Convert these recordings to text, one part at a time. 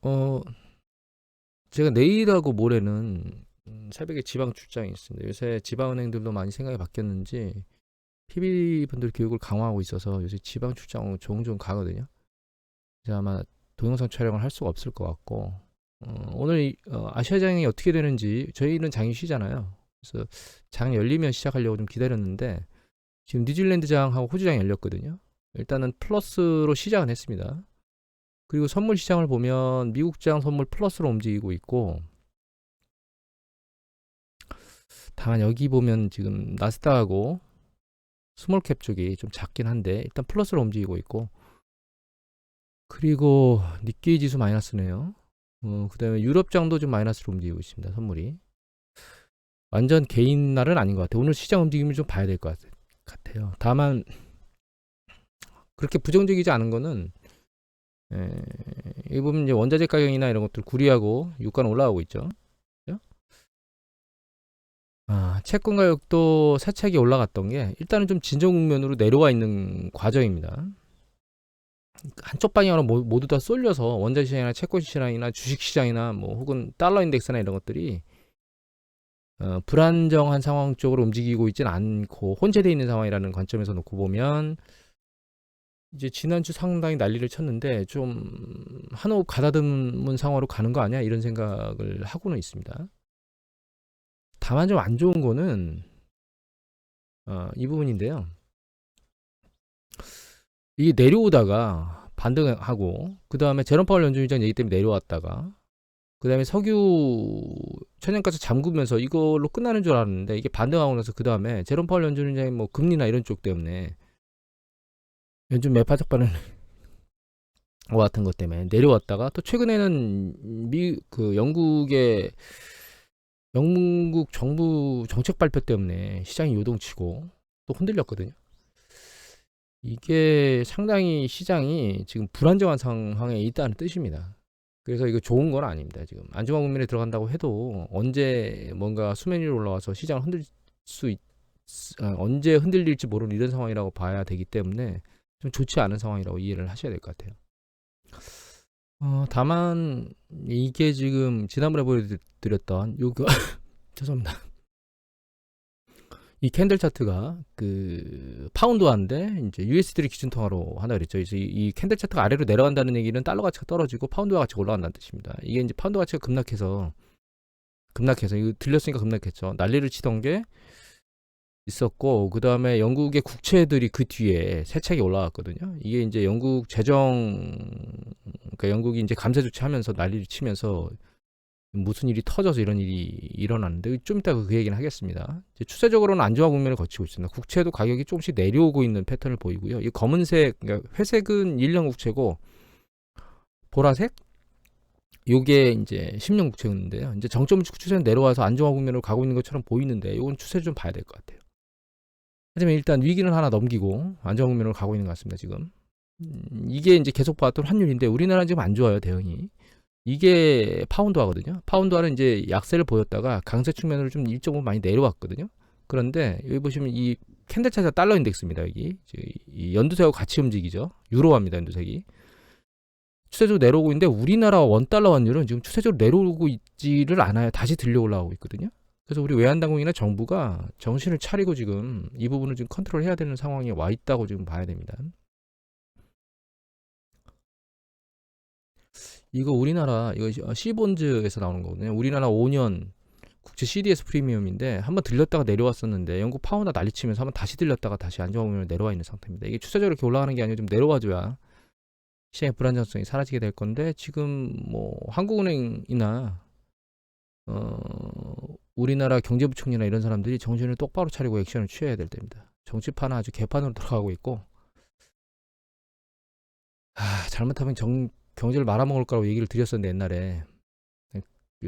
어, 제가 내일하고 모레는 새벽에 지방 출장이 있습니다. 요새 지방은행들도 많이 생각이 바뀌었는지 PB 분들 교육을 강화하고 있어서 요새 지방 출장 종종 가거든요. 그래서 아마 동영상 촬영을 할 수가 없을 것 같고 오늘 아시아장이 어떻게 되는지 저희는 장이 쉬잖아요. 그래서 장 열리면 시작하려고 좀 기다렸는데 지금 뉴질랜드장하고 호주장이 열렸거든요. 일단은 플러스로 시작은 했습니다. 그리고 선물 시장을 보면 미국장 선물 플러스로 움직이고 있고, 다만 여기 보면 지금 나스닥하고 스몰캡 쪽이 좀 작긴 한데 일단 플러스로 움직이고 있고, 그리고 니케이 지수 마이너스네요. 그 다음에 유럽장도 좀 마이너스로 움직이고 있습니다. 선물이 완전 개인 날은 아닌 것 같아요. 오늘 시장 움직임을 좀 봐야 될 것 같아요. 다만 그렇게 부정적이지 않은 거는 이 보면 이제 원자재 가격이나 이런 것들 구리하고 유가는 올라가고 있죠. 그죠? 채권 가격도 사차게 올라갔던 게 일단은 좀 진정 국면으로 내려와 있는 과정입니다. 한쪽 방향으로 모두 다 쏠려서 원자재 시장이나 채권 시장이나 주식 시장이나 뭐 혹은 달러 인덱스나 이런 것들이 불안정한 상황 쪽으로 움직이고 있지는 않고 혼재되어 있는 상황이라는 관점에서 놓고 보면 이제 지난주 상당히 난리를 쳤는데 좀 한호흡 가다듬은 상황으로 가는 거 아니야? 이런 생각을 하고는 있습니다. 다만 좀 안 좋은 거는 이 부분인데요. 이게 내려오다가 반등하고 그 다음에 제롬 파월 연준의장 얘기 때문에 내려왔다가 그 다음에 석유 천연가스 잠그면서 이걸로 끝나는 줄 알았는데 이게 반등하고 나서 그 다음에 제롬 파월 연준의장이 뭐 금리나 이런 쪽 때문에 연준 매파적 반응 같은 것 때문에 내려왔다가 또 최근에는 영국 정부 정책 발표 때문에 시장이 요동치고 또 흔들렸거든요. 이게 상당히 시장이 지금 불안정한 상황에 있다는 뜻입니다. 그래서 이거 좋은 건 아닙니다. 지금 안정화 국면에 들어간다고 해도 언제 뭔가 수면 위로 올라와서 시장을 언제 흔들릴지 모르는 이런 상황이라고 봐야 되기 때문에 좀 좋지 않은 상황이라고 이해를 하셔야 될 것 같아요. 다만 이게 지금 지난번에 보여드렸던 요거 죄송합니다. 이 캔들 차트가 그 파운드화인데 이제 USD를 기준 통화로 하나 그랬죠. 그래서 이 캔들 차트가 아래로 내려간다는 얘기는 달러 가치가 떨어지고 파운드화 가치가 올라간다는 뜻입니다. 이게 이제 파운드 가치가 급락해서 이거 들렸으니까 급락했죠. 난리를 치던 게 있었고 그 다음에 영국의 국채들이 그 뒤에 세차게 올라갔거든요. 이게 이제 영국 그러니까 영국이 이제 감세 조치하면서 난리를 치면서 무슨 일이 터져서 이런 일이 일어났는데 좀 이따 그 얘기는 하겠습니다. 이제 추세적으로는 안정화 국면을 거치고 있습니다. 국채도 가격이 조금씩 내려오고 있는 패턴을 보이고요. 이 검은색, 그러니까 회색은 1년 국채고 보라색 요게 이제 10년 국채인데요. 이제 정점 추세는 내려와서 안정화 국면으로 가고 있는 것처럼 보이는데 이건 추세를 좀 봐야 될 것 같아요. 하지만 일단 위기는 하나 넘기고 안정화 국면으로 가고 있는 것 같습니다. 지금 이게 이제 계속 봤던 환율인데 우리나라는 지금 안 좋아요. 대응이. 이게 파운드화거든요. 파운드화는 이제 약세를 보였다가 강세 측면으로 좀 일정 부분 많이 내려왔거든요. 그런데 여기 보시면 이 캔들 차트가 달러 인덱스입니다. 여기 이 연두색하고 같이 움직이죠. 유로화입니다. 연두색이 추세적으로 내려오고 있는데 우리나라 원달러 환율은 지금 추세적으로 내려오고 있지를 않아요. 다시 들려 올라오고 있거든요. 그래서 우리 외환당국이나 정부가 정신을 차리고 지금 이 부분을 지금 컨트롤해야 되는 상황에 와 있다고 지금 봐야 됩니다. 이거 우리나라 이거 C본즈에서 나오는 거거든요. 우리나라 5년 국채 CDS 프리미엄인데 한번 들렸다가 내려왔었는데 영국 파운드 난리치면서 한번 다시 들렸다가 다시 안정화면 내려와 있는 상태입니다. 이게 추세적으로 이렇게 올라가는 게 아니고 좀 내려와줘야 시장의 불안정성이 사라지게 될 건데 지금 뭐 한국은행이나 우리나라 경제부총리나 이런 사람들이 정신을 똑바로 차리고 액션을 취해야 될 때입니다. 정치판은 아주 개판으로 들어가고 있고 잘못하면 경제를 말아먹을 거라고 얘기를 드렸었는데 옛날에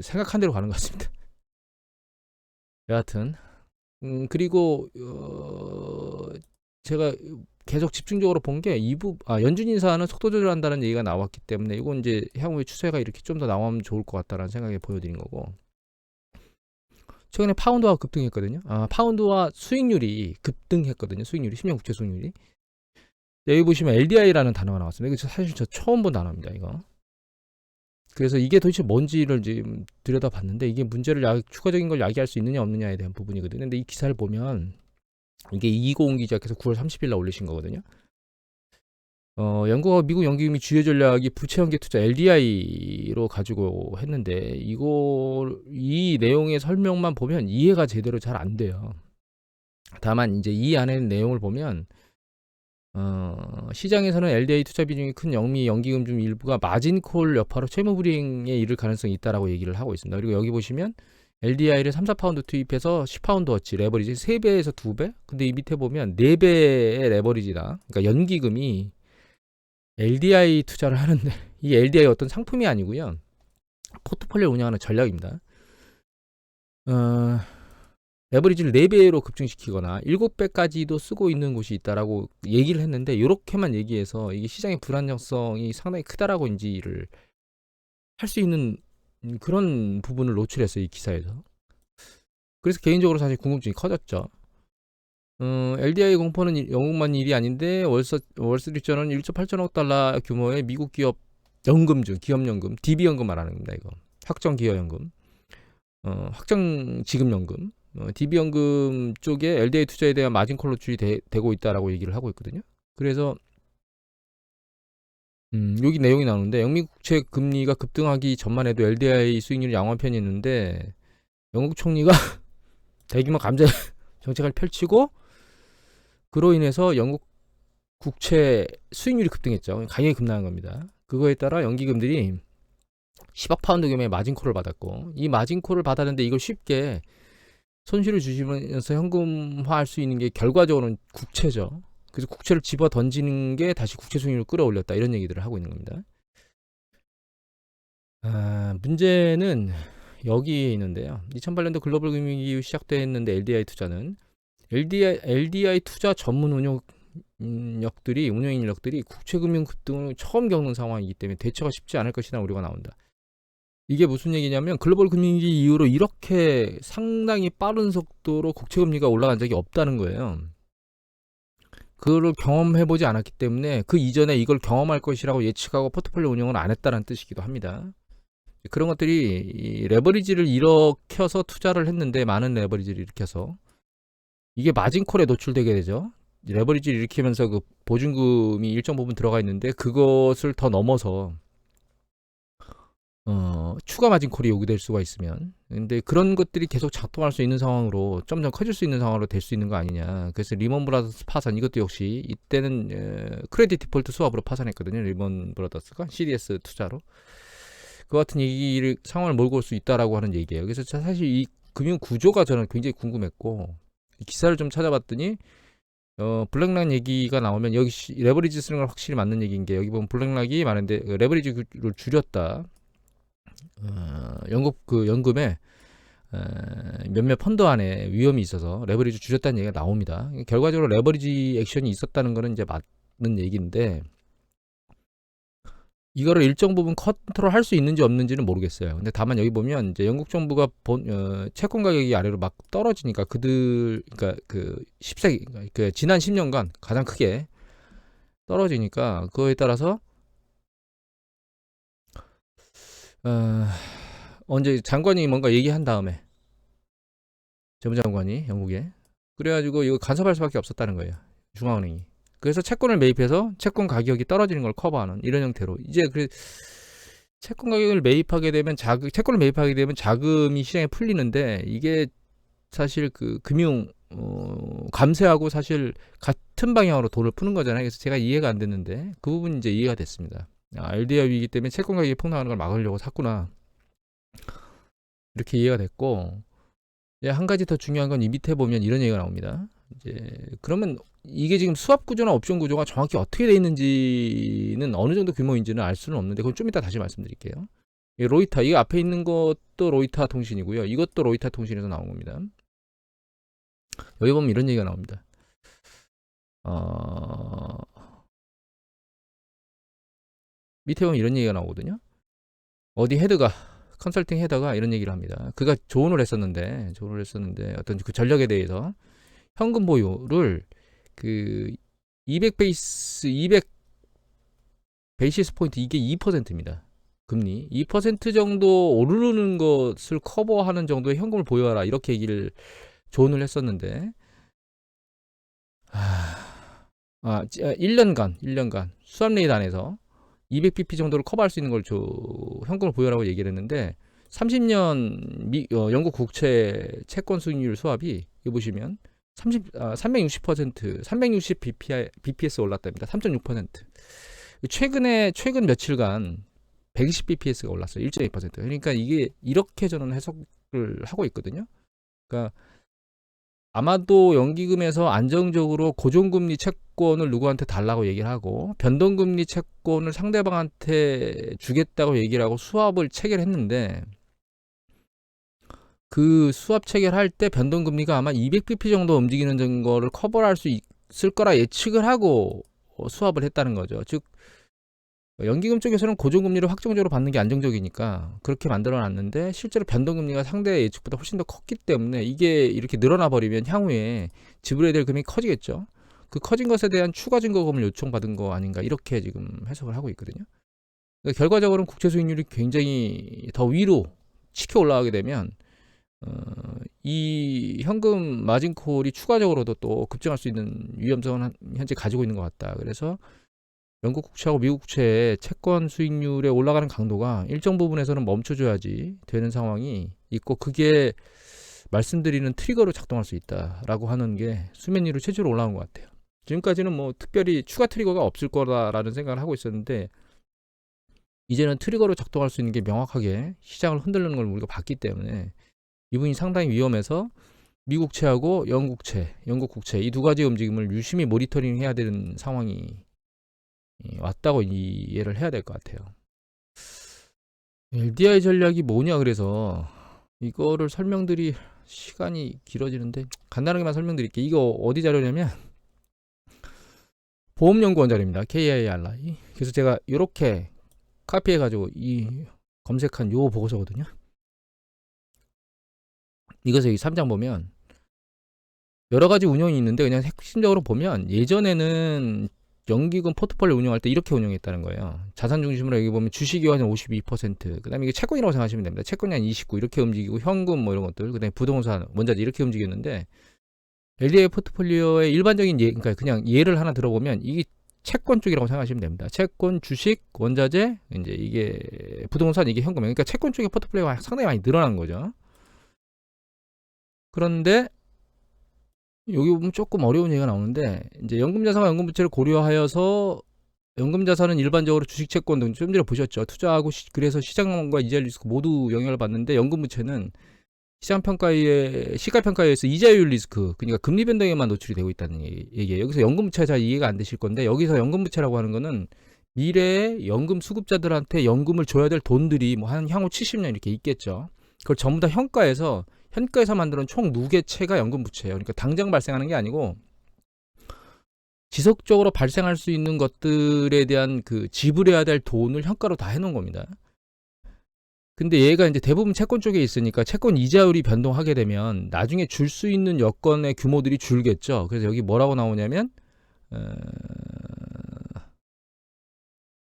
생각한 대로 가는 것 같습니다. 여하튼 그리고 제가 계속 집중적으로 본 게 연준 인사는 속도 조절한다는 얘기가 나왔기 때문에 이건 이제 향후의 추세가 이렇게 좀 더 나오면 좋을 것 같다라는 생각에 보여드린 거고 최근에 파운드화 급등했거든요. 파운드화 수익률이 급등했거든요. 수익률이 10년 국채 수익률이 여기 보시면 LDI라는 단어가 나왔습니다. 이거 사실 저 처음 본 단어입니다. 이거 그래서 이게 도대체 뭔지를 지금 들여다봤는데 이게 문제를 추가적인 걸 야기할 수 있느냐 없느냐에 대한 부분이거든요. 근데 이 기사를 보면 이게 이고은 기자께서 9월 30일 날 올리신 거거든요. 영국하고 미국 연기금이 주요 전략이 부채 연계 투자 LDI로 가지고 했는데 이 내용의 설명만 보면 이해가 제대로 잘 안 돼요. 다만 이제 이 안에 내용을 보면 시장에서는 LDI 투자 비중이 큰 영미 연기금 중 일부가 마진콜 여파로 채무 불이행에 이를 가능성이 있다라고 얘기를 하고 있습니다. 그리고 여기 보시면 LDI를 3, 4파운드 투입해서 10파운드어치 레버리지 3배에서 2배? 근데 이 밑에 보면 4배의 레버리지다. 그러니까 연기금이 LDI 투자를 하는데 이 LDI 어떤 상품이 아니고요. 포트폴리오 운영하는 전략입니다. 레버리지를 4배로 급증시키거나 7배까지도 쓰고 있는 곳이 있다라고 얘기를 했는데 이렇게만 얘기해서 이게 시장의 불안정성이 상당히 크다라고 인지를 할 수 있는 그런 부분을 노출했어요. 이 기사에서. 그래서 개인적으로 사실 궁금증이 커졌죠. LDI 공포는 영국만 일이 아닌데 월스트리트저널은 1.8천억 달러 규모의 미국 기업 연금 중 기업연금, DB연금 말하는 겁니다. 이거 확정 기여연금, 확정 지급연금, DB연금 쪽에 LDI 투자에 대한 마진콜 노출이 되고 있다라고 얘기를 하고 있거든요. 그래서 여기 내용이 나오는데 영미 국채 금리가 급등하기 전만 해도 LDI 수익률이 양호한 편이었는데 영국 총리가 대규모 감세 정책을 펼치고 그로 인해서 영국 국채 수익률이 급등했죠. 가격이 급락한 겁니다. 그거에 따라 연기금들이 10억 파운드 규모의 마진콜을 받았고 이 마진콜을 받았는데 이걸 쉽게 손실을 주시면서 현금화할 수 있는 게 결과적으로는 국채죠. 그래서 국채를 집어 던지는 게 다시 국채 수익률을 끌어올렸다 이런 얘기들을 하고 있는 겁니다. 문제는 여기에 있는데요. 2008년도 글로벌 금융위기 시작됐는데 LDI 투자는 LDI 투자 전문 운영 인력들이 국채금융 급등을 처음 겪는 상황이기 때문에 대처가 쉽지 않을 것이라는 우려가 나온다. 이게 무슨 얘기냐면 글로벌 금융위기 이후로 이렇게 상당히 빠른 속도로 국채금리가 올라간 적이 없다는 거예요. 그걸 경험해보지 않았기 때문에 그 이전에 이걸 경험할 것이라고 예측하고 포트폴리오 운영을 안 했다는 뜻이기도 합니다. 그런 것들이 이 레버리지를 일으켜서 투자를 했는데 많은 레버리지를 일으켜서 이게 마진콜에 노출되게 되죠. 레버리지를 일으키면서 그 보증금이 일정 부분 들어가 있는데 그것을 더 넘어서 추가 마진콜이 요구될 수가 있으면 근데 그런 것들이 계속 작동할 수 있는 상황으로 점점 커질 수 있는 상황으로 될 수 있는 거 아니냐. 그래서 리먼 브라더스 파산 이것도 역시 이때는 크레딧 디폴트 수합으로 파산했거든요. 리먼 브라더스가 CDS 투자로 그 같은 얘기를 상황을 몰고 올 수 있다라고 하는 얘기예요. 그래서 사실 이 금융 구조가 저는 굉장히 궁금했고 기사를 좀 찾아봤더니 블랙락 얘기가 나오면 여기 레버리지 쓰는 건 확실히 맞는 얘기인 게 여기 보면 블랙락이 많은데 레버리지를 줄였다. 영국 그 연금에 몇몇 펀드 안에 위험이 있어서 레버리지 줄였다는 얘기가 나옵니다. 결과적으로 레버리지 액션이 있었다는 거는 이제 맞는 얘기인데 이거를 일정 부분 컨트롤 할 수 있는지 없는지는 모르겠어요. 근데 다만 여기 보면 이제 영국 정부가 채권 가격이 아래로 막 떨어지니까 그러니까 그 10세 그 지난 10년간 가장 크게 떨어지니까 그거에 따라서 언제 장관이 뭔가 얘기한 다음에 재무장관이 영국에 그래가지고 이거 간섭할 수밖에 없었다는 거예요. 중앙은행이. 그래서 채권을 매입해서 채권 가격이 떨어지는 걸 커버하는 이런 형태로 이제 채권 가격을 매입하게 되면 채권을 매입하게 되면 자금이 시장에 풀리는데 이게 사실 그 금융 감세하고 사실 같은 방향으로 돈을 푸는 거잖아요. 그래서 제가 이해가 안 됐는데 그 부분이 이제 이해가 됐습니다. LDI 위기 때문에 채권 가격이 폭락하는 걸 막으려고 샀구나. 이렇게 이해가 됐고 이제 한 가지 더 중요한 건 이 밑에 보면 이런 얘기가 나옵니다. 이제 그러면 이게 지금 수합 구조나 옵션 구조가 정확히 어떻게 돼 있는지는 어느 정도 규모인지는 알 수는 없는데 그건 좀 이따 다시 말씀드릴게요. 로이타 이 앞에 있는 것도 로이타 통신이고요. 이것도 로이타 통신에서 나온 겁니다. 여기 보면 이런 얘기가 나옵니다. 밑에 보면 이런 얘기가 나오거든요. 어디 헤드가 컨설팅 헤더가 이런 얘기를 합니다. 그가 조언을 했었는데 어떤 그 전략에 대해서 현금 보유를 그 200 베이시스 포인트 이게 2%입니다. 금리 2% 정도 오르는 것을 커버하는 정도의 현금을 보유하라 이렇게 얘기를 조언을 했었는데 1년간 수압 레이트 안에서 200bp 정도를 커버할 수 있는 걸 현금을 보유하라고 얘기를 했는데 30년 영국 국채 채권 수익률 수합이 여기 보시면 360% 360 bps 올랐답니다. 3.6%. 최근 며칠간 120bps가 올랐어요. 1.2%. 그러니까 이게 이렇게 저는 해석을 하고 있거든요. 그러니까 아마도 연기금에서 안정적으로 고정금리 채권을 누구한테 달라고 얘기를 하고 변동금리 채권을 상대방한테 주겠다고 얘기를 하고 수합을 체결했는데 그 수합 체결할 때 변동금리가 아마 200bp 정도 움직이는 거를 커버할 수 있을 거라 예측을 하고 수합을 했다는 거죠. 즉 연기금 쪽에서는 고정금리를 확정적으로 받는 게 안정적이니까 그렇게 만들어 놨는데 실제로 변동금리가 상대 예측보다 훨씬 더 컸기 때문에 이게 이렇게 늘어나 버리면 향후에 지불해야 될 금액이 커지겠죠. 그 커진 것에 대한 추가 증거금을 요청받은 거 아닌가 이렇게 지금 해석을 하고 있거든요. 그러니까 결과적으로는 국채 수익률이 굉장히 더 위로 치켜 올라가게 되면 이 현금 마진콜이 추가적으로도 또 급증할 수 있는 위험성은 현재 가지고 있는 것 같다. 그래서 영국 국채하고 미국 국채의 채권 수익률에 올라가는 강도가 일정 부분에서는 멈춰줘야지 되는 상황이 있고 그게 말씀드리는 트리거로 작동할 수 있다라고 하는 게 수면 위로 최초로 올라온 것 같아요. 지금까지는 뭐 특별히 추가 트리거가 없을 거라는 생각을 하고 있었는데 이제는 트리거로 작동할 수 있는 게 명확하게 시장을 흔들는 걸 우리가 봤기 때문에 이분이 상당히 위험해서 미국 국채하고 영국 국채 이 두 가지 움직임을 유심히 모니터링 해야 되는 상황이 왔다고 이해를 해야 될 것 같아요. LDI 전략이 뭐냐 그래서 이거를 설명드릴 시간이 길어지는데 간단하게만 설명드릴게요. 이거 어디 자료냐면 보험연구원 자료입니다. KIRI. 그래서 제가 이렇게 카피해가지고 이 검색한 요 보고서거든요. 이것에 이 3장 보면 여러 가지 운영이 있는데 그냥 핵심적으로 보면 예전에는 연기금 포트폴리오 운영할 때 이렇게 운영했다는 거예요. 자산 중심으로 여기 보면 주식이 한 52%, 그 다음에 이게 채권이라고 생각하시면 됩니다. 채권이 한 29 이렇게 움직이고 현금 뭐 이런 것들, 그 다음에 부동산, 원자재 이렇게 움직였는데 LDI 포트폴리오의 일반적인 그러니까 그냥 예를 하나 들어보면 이게 채권 쪽이라고 생각하시면 됩니다. 채권, 주식, 원자재, 이제 이게 부동산, 이게 현금. 그러니까 채권 쪽의 포트폴리오가 상당히 많이 늘어난 거죠. 그런데 여기 보면 조금 어려운 얘기가 나오는데 이제 연금자산과 연금부채를 고려하여서 연금자산은 일반적으로 주식채권 등 좀 전에 보셨죠. 투자하고 그래서 시장과 이자율 리스크 모두 영향을 받는데 연금부채는 시가평가에 의해서 이자율 리스크 그러니까 금리 변동에만 노출이 되고 있다는 얘기예요. 여기서 연금부채가 잘 이해가 안 되실 건데 여기서 연금부채라고 하는 거는 미래에 연금 수급자들한테 연금을 줘야 될 돈들이 뭐 한 향후 70년 이렇게 있겠죠. 그걸 전부 다 현가에서 만드는 총 무게채가 연금부채예요. 그러니까 당장 발생하는 게 아니고 지속적으로 발생할 수 있는 것들에 대한 그 지불해야 될 돈을 현가로 다 해놓은 겁니다. 근데 얘가 이제 대부분 채권 쪽에 있으니까 채권 이자율이 변동하게 되면 나중에 줄 수 있는 여건의 규모들이 줄겠죠. 그래서 여기 뭐라고 나오냐면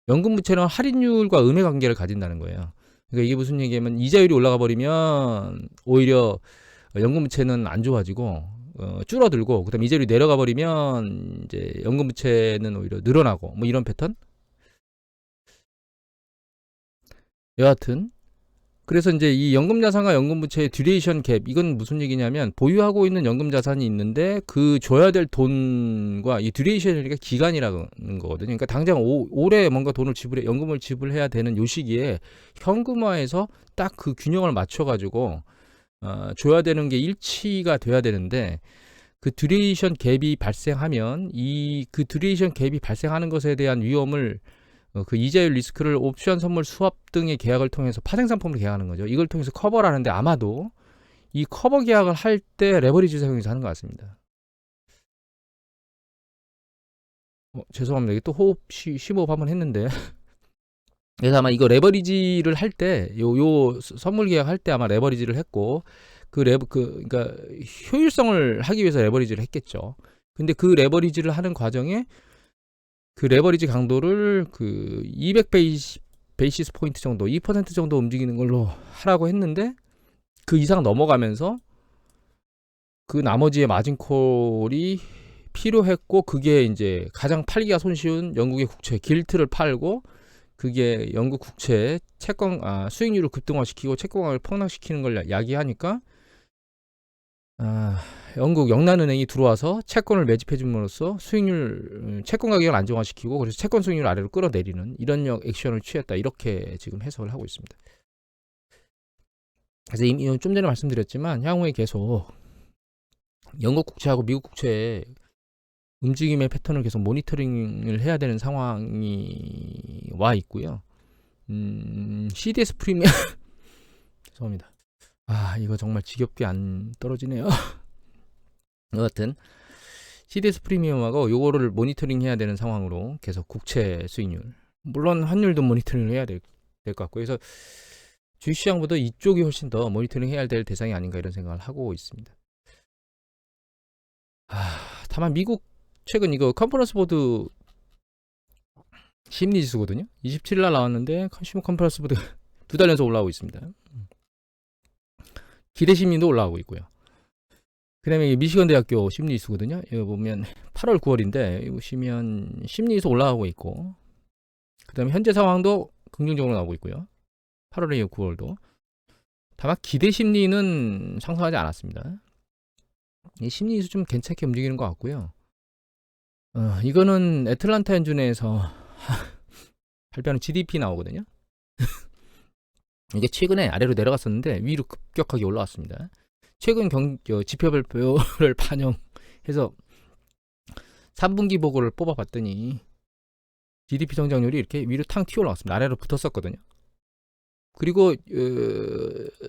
연금부채는 할인율과 음의 관계를 가진다는 거예요. 그러니까 이게 무슨 얘기냐면 이자율이 올라가 버리면 오히려 연금부채는 안 좋아지고 줄어들고 그다음에 이자율이 내려가 버리면 이제 연금부채는 오히려 늘어나고 뭐 이런 패턴. 여하튼 그래서 이제 이 연금자산과 연금부채의 듀레이션 갭 이건 무슨 얘기냐면 보유하고 있는 연금자산이 있는데 그 줘야 될 돈과 이 듀레이션이니까 기간이라는 거거든요. 그러니까 당장 올해 뭔가 연금을 지불해야 되는 요 시기에 현금화해서 딱 그 균형을 맞춰가지고 줘야 되는 게 일치가 돼야 되는데 그 듀레이션 갭이 발생하면 그 듀레이션 갭이 발생하는 것에 대한 위험을 그 이자율 리스크를 옵션 선물 수합 등의 계약을 통해서 파생상품을 계약하는 거죠. 이걸 통해서 커버를 하는데 아마도 이 커버 계약을 할 때 레버리지 사용해서 하는 것 같습니다. 죄송합니다. 이게 또 심호흡 한번 했는데 그래서 아마 이거 레버리지를 할 때 요 선물 계약할 때 아마 레버리지를 했고 그러니까 효율성을 하기 위해서 레버리지를 했겠죠. 근데 그 레버리지를 하는 과정에 그 레버리지 강도를 그 베이시스 포인트 정도, 2% 정도 움직이는 걸로 하라고 했는데 그 이상 넘어가면서 그 나머지의 마진콜이 필요했고, 그게 이제 가장 팔기가 손쉬운 영국의 국채 길트를 팔고, 그게 영국 국채 채권 수익률을 급등화시키고 채권가격을 폭락시키는 걸 야기하니까 영국 영란은행이 들어와서 채권을 매집해 줌으로써 수익률 채권 가격을 안정화시키고, 그래서 채권 수익률 아래로 끌어내리는 이런 액션을 취했다, 이렇게 지금 해석을 하고 있습니다. 그래서 이미 좀 전에 말씀드렸지만 향후에 계속 영국 국채하고 미국 국채의 움직임의 패턴을 계속 모니터링을 해야 되는 상황이 와 있고요. CDS 프리미엄 죄송합니다. 이거 정말 지겹게 안 떨어지네요. 여하튼 CDS 프리미엄하고 요거를 모니터링 해야 되는 상황으로 계속 국채 수익률, 물론 환율도 모니터링을 해야 될 것 같고, 그래서 주식시장보다 이쪽이 훨씬 더 모니터링 해야 될 대상이 아닌가, 이런 생각을 하고 있습니다. 다만 미국 최근 이거 컨퍼런스 보드 심리지수거든요. 27일날 나왔는데 컨슈머 컨퍼런스 보드 2달 연속 올라오고 있습니다. 기대심리도 올라오고 있고요. 그 다음에 미시건 대학교 심리지수거든요. 이거 보면 8월 9월인데 이거 보시면 심리지수 올라가고 있고, 그 다음에 현재 상황도 긍정적으로 나오고 있고요. 8월에 9월도. 다만 기대심리는 상승하지 않았습니다. 이 심리지수 좀 괜찮게 움직이는 것 같고요. 이거는 애틀란타 연준에서 발표하는 GDP 나오거든요. 이게 최근에 아래로 내려갔었는데 위로 급격하게 올라왔습니다. 최근 지표 발표를 반영해서 3분기 보고를 뽑아봤더니 GDP 성장률이 이렇게 위로 탕 튀어 올라왔습니다. 아래로 붙었었거든요. 그리고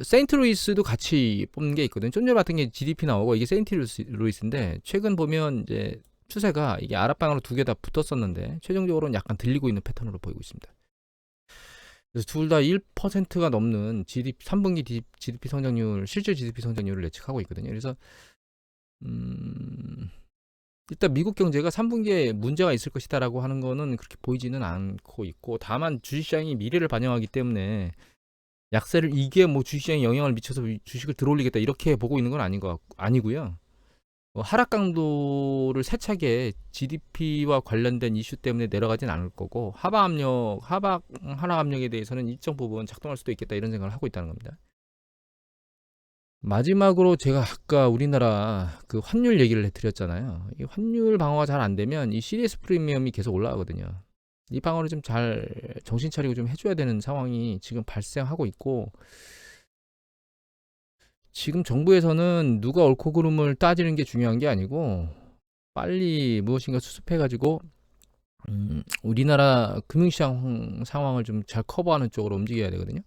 세인트루이스도 같이 뽑는 게 있거든요. 좀 전에 봤던 게 GDP 나오고 이게 세인트루이스인데, 최근 보면 이제 추세가 이게 아랍방으로 두 개 다 붙었었는데 최종적으로는 약간 들리고 있는 패턴으로 보이고 있습니다. 그래서 둘 다 1%가 넘는 3분기 GDP 성장률, 실질 GDP 성장률을 예측하고 있거든요. 그래서 일단 미국 경제가 3분기에 문제가 있을 것이다라고 하는 거는 그렇게 보이지는 않고 있고, 다만 주식시장이 미래를 반영하기 때문에 약세를, 이게 뭐 주식시장에 영향을 미쳐서 주식을 들어올리겠다 이렇게 보고 있는 건 아니고요. 하락 강도를 세차게 GDP와 관련된 이슈 때문에 내려가진 않을 거고, 하락 압력에 대해서는 일정 부분 작동할 수도 있겠다, 이런 생각을 하고 있다는 겁니다. 마지막으로 제가 아까 우리나라 그 환율 얘기를 해드렸잖아요. 이 환율 방어가 잘 안 되면 이 CDS 프리미엄이 계속 올라가거든요. 이 방어를 좀 잘 정신 차리고 좀 해줘야 되는 상황이 지금 발생하고 있고, 지금 정부에서는 누가 옳고 그름을 따지는 게 중요한 게 아니고 빨리 무엇인가 수습해가지고 우리나라 금융시장 상황을 좀 잘 커버하는 쪽으로 움직여야 되거든요.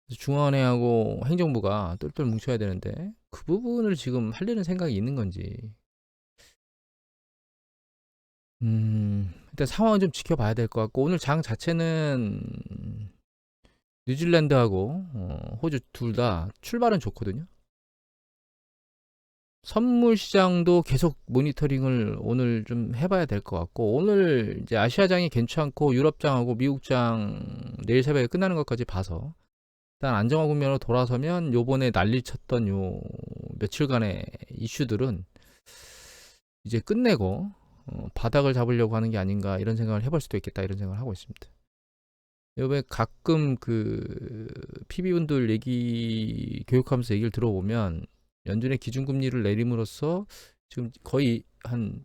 중앙은행하고 행정부가 똘똘 뭉쳐야 되는데 그 부분을 지금 하려는 생각이 있는 건지, 일단 상황을 좀 지켜봐야 될 것 같고, 오늘 장 자체는 뉴질랜드하고 호주 둘 다 출발은 좋거든요. 선물 시장도 계속 모니터링을 오늘 좀 해봐야 될 것 같고, 오늘 이제 아시아장이 괜찮고 유럽장하고 미국장 내일 새벽에 끝나는 것까지 봐서 일단 안정화 국면으로 돌아서면 요번에 난리 쳤던 요 며칠간의 이슈들은 이제 끝내고 바닥을 잡으려고 하는 게 아닌가, 이런 생각을 해볼 수도 있겠다, 이런 생각을 하고 있습니다. 요번에 가끔 그 PB분들 얘기 교육하면서 얘기를 들어보면 연준의 기준금리를 내림으로써 지금 거의 한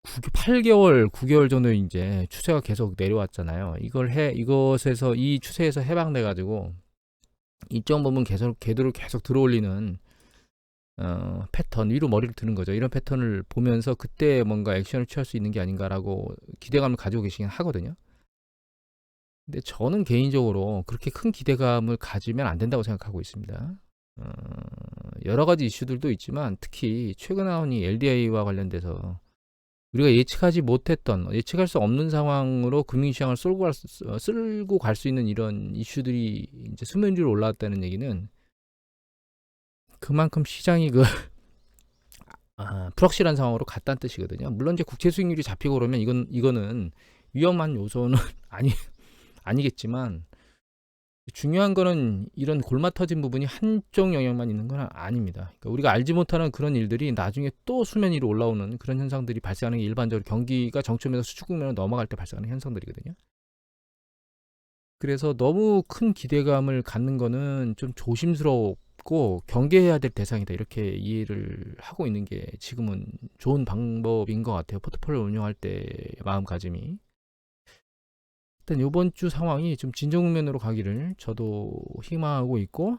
8개월, 9개월 정도 이제 추세가 계속 내려왔잖아요. 이것에서, 이 추세에서 해방돼가지고 일정 부분 궤도를 계속 들어올리는 패턴, 위로 머리를 드는 거죠. 이런 패턴을 보면서 그때 뭔가 액션을 취할 수 있는 게 아닌가라고 기대감을 가지고 계시긴 하거든요. 근데 저는 개인적으로 그렇게 큰 기대감을 가지면 안 된다고 생각하고 있습니다. 여러 가지 이슈들도 있지만 특히 최근 나온 이 LDI와 관련돼서 우리가 예측할 수 없는 상황으로 금융시장을 쓸고 갈 수 있는 이런 이슈들이 이제 수면 위로 올라왔다는 얘기는 그만큼 시장이 불확실한 상황으로 갔다는 뜻이거든요. 물론 이제 국채 수익률이 잡히고 그러면 이거는 위험한 요소는 아니겠지만 중요한 거는 이런 골마 터진 부분이 한쪽 영역만 있는 건 아닙니다. 그러니까 우리가 알지 못하는 그런 일들이 나중에 또 수면 위로 올라오는 그런 현상들이 발생하는 게 일반적으로 경기가 정점에서 수축 국면으로 넘어갈 때 발생하는 현상들이거든요. 그래서 너무 큰 기대감을 갖는 거는 좀 조심스럽고 경계해야 될 대상이다. 이렇게 이해를 하고 있는 게 지금은 좋은 방법인 것 같아요. 포트폴리오 운영할 때 마음가짐이. 일단 이번 주 상황이 좀 진정 국면으로 가기를 저도 희망하고 있고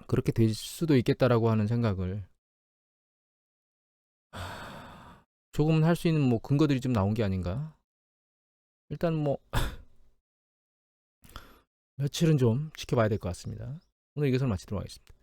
그렇게 될 수도 있겠다라고 하는 생각을 조금은 할 수 있는 뭐 근거들이 좀 나온 게 아닌가. 일단 뭐 며칠은 좀 지켜봐야 될 것 같습니다. 오늘 이것을 마치도록 하겠습니다.